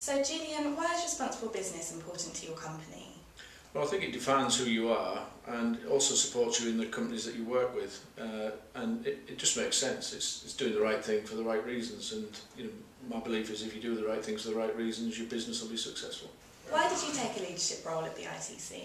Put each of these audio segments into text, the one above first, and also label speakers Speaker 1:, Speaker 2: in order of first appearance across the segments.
Speaker 1: So Julian, why is responsible business important to your company?
Speaker 2: Well, I think it defines who you are and it also supports you in the companies that you work with, and it just makes sense. It's doing the right thing for the right reasons, and my belief is if you do the right things for the right reasons, your business will be successful.
Speaker 1: Why did you take a leadership role at BITC?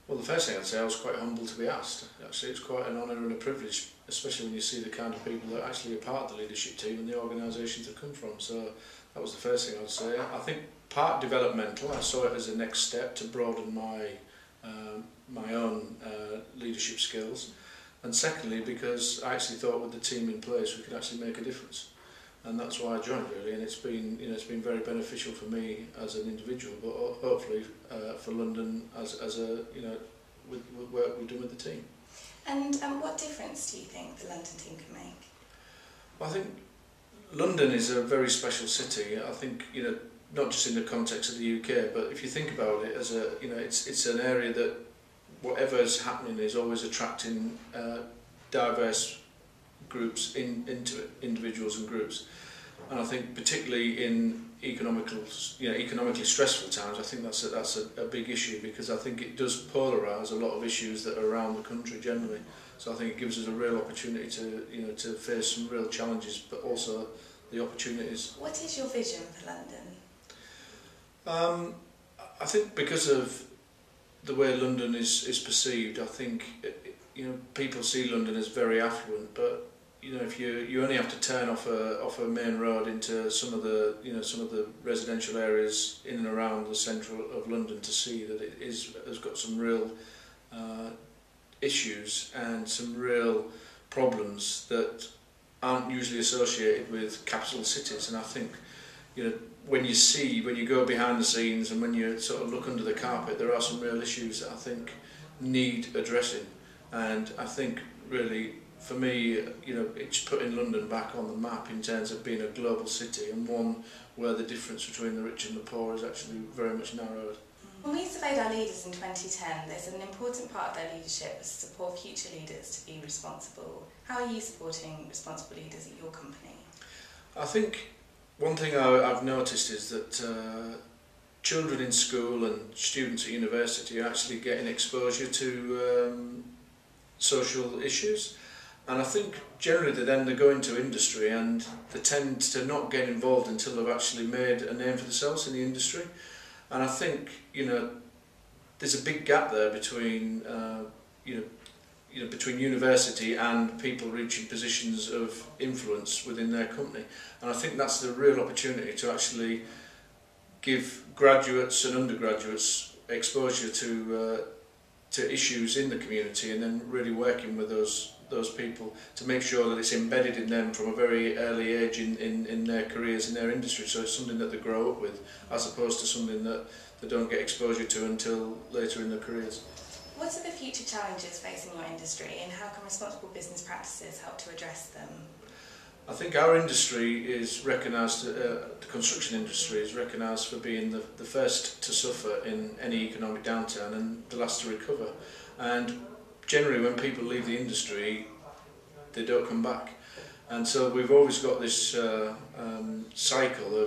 Speaker 2: Well, the first thing I'd say, I was quite humbled to be asked. Actually, it's quite an honour and a privilege, especially when you see the kind of people that actually are part of the leadership team and the organisations that come from. So that was the first thing I'd say. I think part developmental. I saw it as a next step to broaden my own leadership skills, and secondly because I actually thought with the team in place we could actually make a difference, and that's why I joined really. And it's been very beneficial for me as an individual, but hopefully for London as a with work we've done with the team.
Speaker 1: And what difference do you think the London team can make?
Speaker 2: Well, I think London is a very special city. I think not just in the context of the UK, but if you think about it as a it's an area that whatever's happening is always attracting diverse groups into it, individuals and groups. And I think particularly in economically stressful times, I think that's a big issue, because I think it does polarise a lot of issues that are around the country generally. So I think it gives us a real opportunity to to face some real challenges, but also the opportunities.
Speaker 1: What is your vision for London?
Speaker 2: I think because of the way London is perceived, I think people see London as very affluent, but if you only have to turn off a main road into some of the residential areas in and around the centre of London to see that it has got some real issues and some real problems that aren't usually associated with capital cities. And I think when you go behind the scenes and when you sort of look under the carpet, there are some real issues that I think need addressing. And I think really for me, it's putting London back on the map in terms of being a global city, and one where the difference between the rich and the poor is actually very much narrowed.
Speaker 1: When we surveyed our leaders in 2010, there's an important part of their leadership was to support future leaders to be responsible. How are you supporting responsible leaders at your company?
Speaker 2: I think one thing I've noticed is that children in school and students at university are actually getting exposure to social issues, and I think generally they go into industry and they tend to not get involved until they've actually made a name for themselves in the industry. And I think there's a big gap there between between university and people reaching positions of influence within their company. And I think that's the real opportunity to actually give graduates and undergraduates exposure to issues in the community, and then really working with those people to make sure that it's embedded in them from a very early age in their careers, in their industry, so it's something that they grow up with, as opposed to something that they don't get exposure to until later in their careers.
Speaker 1: What are the future challenges facing your industry, and how can responsible business practices help to address them?
Speaker 2: I think our industry is recognised, the construction industry is recognised for being the first to suffer in any economic downturn and the last to recover. And generally when people leave the industry, they don't come back. And so we've always got this cycle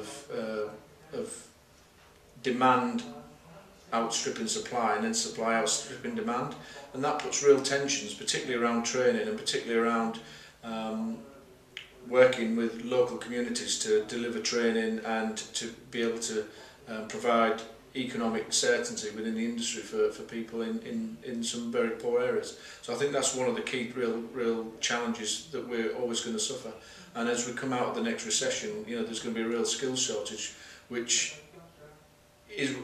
Speaker 2: of demand outstripping supply, and then supply outstripping demand, and that puts real tensions, particularly around training and particularly around working with local communities to deliver training and to be able to provide economic certainty within the industry for people in some very poor areas. So I think that's one of the key real challenges that we're always going to suffer. And as we come out of the next recession, there's going to be a real skills shortage, which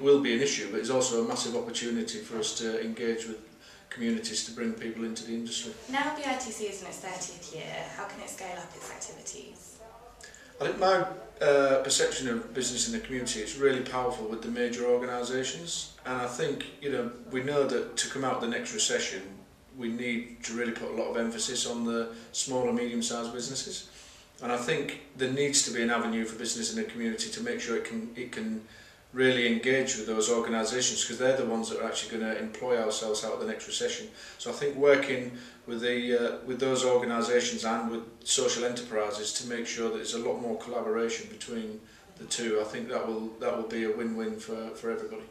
Speaker 2: will be an issue, but it's also a massive opportunity for us to engage with communities to bring people into the industry.
Speaker 1: Now BITC is in its 30th year, how can it scale up its activities?
Speaker 2: I think my perception of business in the community is really powerful with the major organisations, and I think we know that to come out of the next recession we need to really put a lot of emphasis on the small and medium-sized businesses, and I think there needs to be an avenue for business in the community to make sure it can really engage with those organisations, because they're the ones that are actually going to employ ourselves out of the next recession. So I think working with those organisations and with social enterprises to make sure that there's a lot more collaboration between the two, I think that will be a win-win for everybody.